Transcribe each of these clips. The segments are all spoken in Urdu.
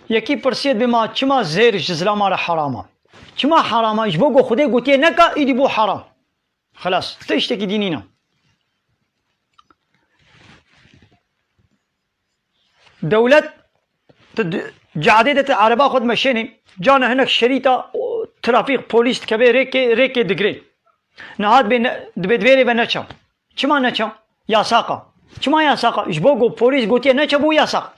یکی پرسید به ما چما زیرش زلامه حرامه چما حرامه اش بگو خدا گوتی نکا ایدی بو حرام خلاص تشتکی دینی نه دولت جعدت عربا خود مشینی جانا هناك شريطة ترافيق بوليس كبير ريكي دقري نهاد بدويري بنچا چما نچا ياساقا چما ياساقا اش بوغو بوليس گوتي نچا بو ياساق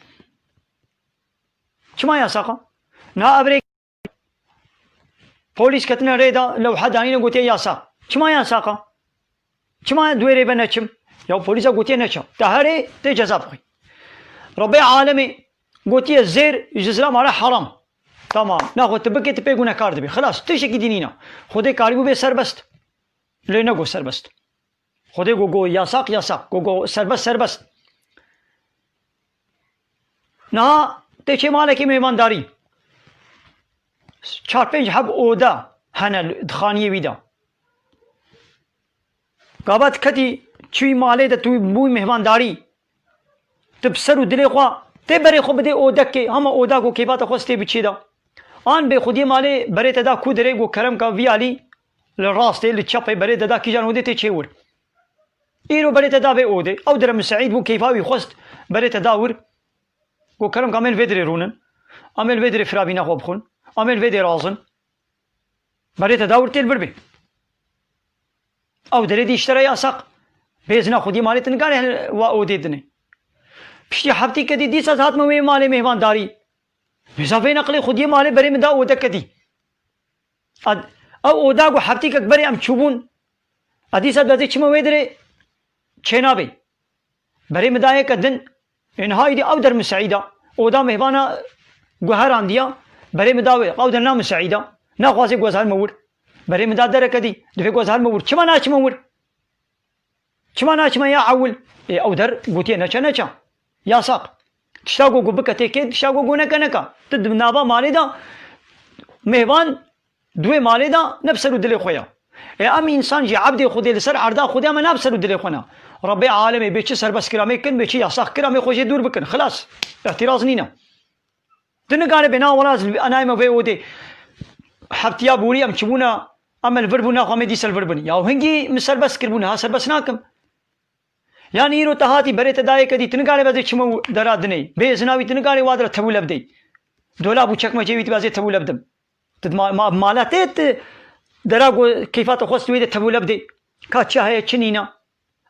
چما ياساقا نا ابري بوليس كتنا ريدا لو حد اني گوتي ياساق چما ياساقا چما دويري بنچم يا بوليس گوتي نچا تهري تي جزاب ربي عالمي گوتي الزير الاسلام على حرام تمام ناخذ تبكي تبيقونا كارد بي خلاص تشكي دينينا خدي كاريبو بي سربست لينا گو سربست خدي گو ياساق گو سربست نا تيچه مالكي مهمانداري 4-5 حب اودا هنا دخانيه ويدا قابت كتي چوي مالي دا توي بوي مهمانداري تبسرو دلي خوا تبري خو بده اودك هم اودا گو كيبات خوستي بچيدا آن به خودی مالی برای تدا کودره گو کرم کا ویالی لراسته لچپه برای تدا کی جان ودی تچور ایرو برای تدا به اوده او درم سعید بو کیفاوی خوست برای تدا ور گو کرم کامل ودری رونن عمل ودری فرابینا خوب خون عمل ودری رازن برای تدا ور تل بربی او دری دی اشترا یاسق بیزنا خودی مالی تنگاره و اوده دنه پشتی هفتی کدی دی ساعت مو مالی مهمانداری مسافين نقلي خدي مالي بري مدا ودكدي او وداغو حبتي كبري ام تشوبون ادي سد بزي چما ويدري چينابي بري مدا كدن انهاي دي او در مسعيده ودا مهبانا گوهر انديا بري مدا او در نام مسعيده نا خواسي گوزار مور بري مدا دركدي دفي گوزار مور چما نا چما مور چما نا چما يا عول او در گوتي نچا يا ساق تشتاقو گو بکته که تشتاقو گو نکا تد نابا مالی دا مهوان دوی مالی دا نبسرو دل خویا ام انسان جی عبد خودی لسر عردا خودی اما نبسرو دل خونا ربي عالمي بيچ سربس کرامي کن بيچ ياساق کرامي خوشي دور بکن خلاص اعتراض نينا تنگانه بنا ولاز انا ما بيودي حبتيا بوري ام چبونا عمل وربونا خامدي سل وربن يا هنگي مسربس کربونا سربس ناكم يعني يرو تهاتي بريت داي كدي تنقاري بازي چمو درادني بيزناوي تنقاري وادر تبول ابدي دولا بو چكما جيويت بازي تبول ابدم تد ما مالاتيت دراغو كيفات خوستوي تبول ابدي كاتشا هي چنينا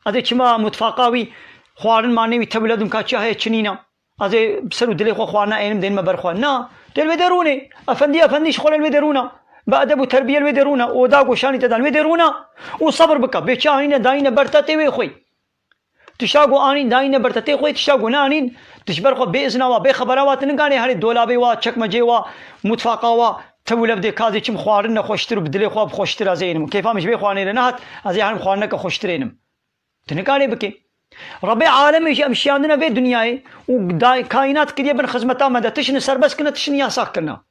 ادي چما متفاقاوي خوارن ماني تبول ابدم كاتشا هي چنينا ادي بسرو دلي خو خوارنا اينم دين ما برخوا نا دل ودروني افندي شغل الودرونا بادب وتربيه الودرونا وداغو شاني تدان ودرونا وصبر بك بيچاينه داينه برتاتي وي خوي تشاغو آنين داينه برتتي خوي تشاغو نانين تشبر خو بإذن و بخبره و تنگاني هاري دولابي و چکمجي و متفاقا و تولب دي كازي چم خوارن خوشتر بدلي خو خوشتر ازينم كيفا مش بي خواني رنات ازي هم خوارن ك خوشترينم تنگاني بكي ربي عالم امشياندنا في دنياي و كائنات كدي بن خدمتا مدى تشن سربس كنا تشن ياساق كنا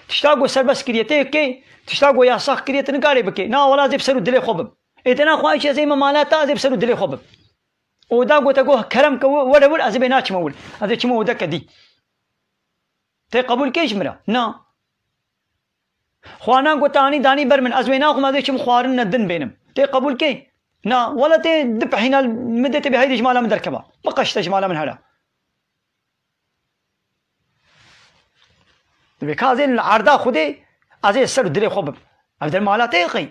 تشتاغو سربس كديته كي تشتاغو ياساق كدي تنگاني بكي نا ولا زي بسرو دلي خوب اتنا خوايش زي ما مالاتا زي بسرو دلي خوب ودا قلت أقول كلام ولا ولا أزبي ناتش مول هذا كم ودا كدي تي قبول كيش مرا نا خوانا قلت أني داني برمن أزبي ناخم هذا كم خوارن الدن بينهم تي قبول كي نا ولا تي دب حين المدة تبي هيدي جمالها من دركبة بقشت جمالها من هلا تبي كازين العرضة خدي أزي السر دلي خوب أبدل مالات تيقي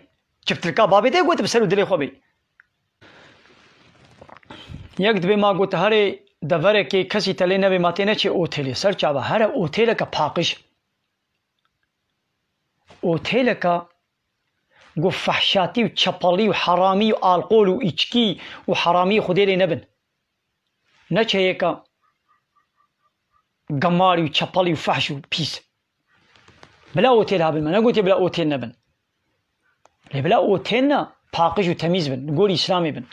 شفت لك بابي تي قلت بسر دلي خوبي یک دبی ما گوت هر دوره که کسی تلی نبی ماتینه چه اوتیلی سر چاوا هر اوتیل که پاقش اوتیل که گو فحشاتی و چپالی و حرامی و آلقول و ایچکی و حرامی خودی نبن نه چه یکا گماری و چپالی و فحش و پیس بلا اوتیل ها بن من نگوتی بلا اوتیل نبن بلا اوتیل نه پاقش و تمیز بن گولی اسلامی بن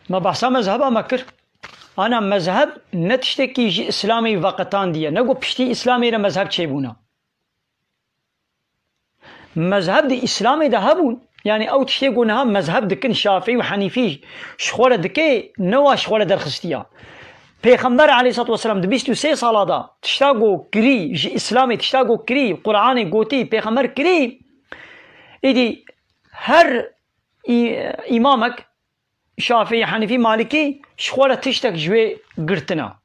ما بحثا مذهبا مكر انا مذهب نتشتكي اسلامي وقتان دي نقول بشتي اسلامي را مذهب چه بونا مذهب دي اسلامي ده هبون يعني او تشتي قلناها مذهب دكن شافعي وحنيفي شخوره دكي نوا شخوره در خستيا پیغمبر علیه الصلاة والسلام د 23 ساله دا تشتاقو کری اسلام تشتاقو کری قرآن گوتی پیغمبر کری ایدی هر امامك شافعي حنفي مالكي شخوره تشتك جوي قرتنا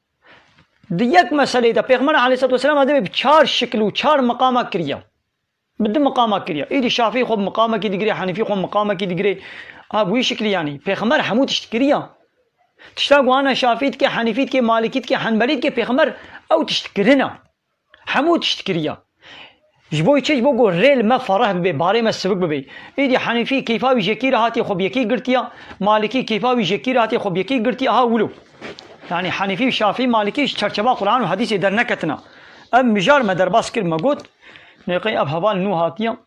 دي يك مسألة دا پیغمبر عليه الصلاة والسلام هذا بچار شكل وچار مقامة كريا بدم مقامة كريا ايدي شافعي خب مقامة كي دقري حنفي خب مقامة كي دقري بوي شكل يعني پیغمبر حمود تشتكريا تشتاقو انا شافعيت كي حنفيت كي مالكيت كي حنبليت كي پیغمبر او تشتكرنا حمود تشتكريا جبوي تشج بوغو ريل ما فرح بي باري ما السبق بي ايدي حنفي كيفاوي جكير هاتي خب يكي قرتيا مالكي كيفاوي جكير هاتي خب يكي قرتيا ها ولو يعني حنفي وشافعي مالكي چرچبا قرآن و حديث در نكتنا اب مجار ما در باس كر ما قلت نقي اب هبال نو هاتيا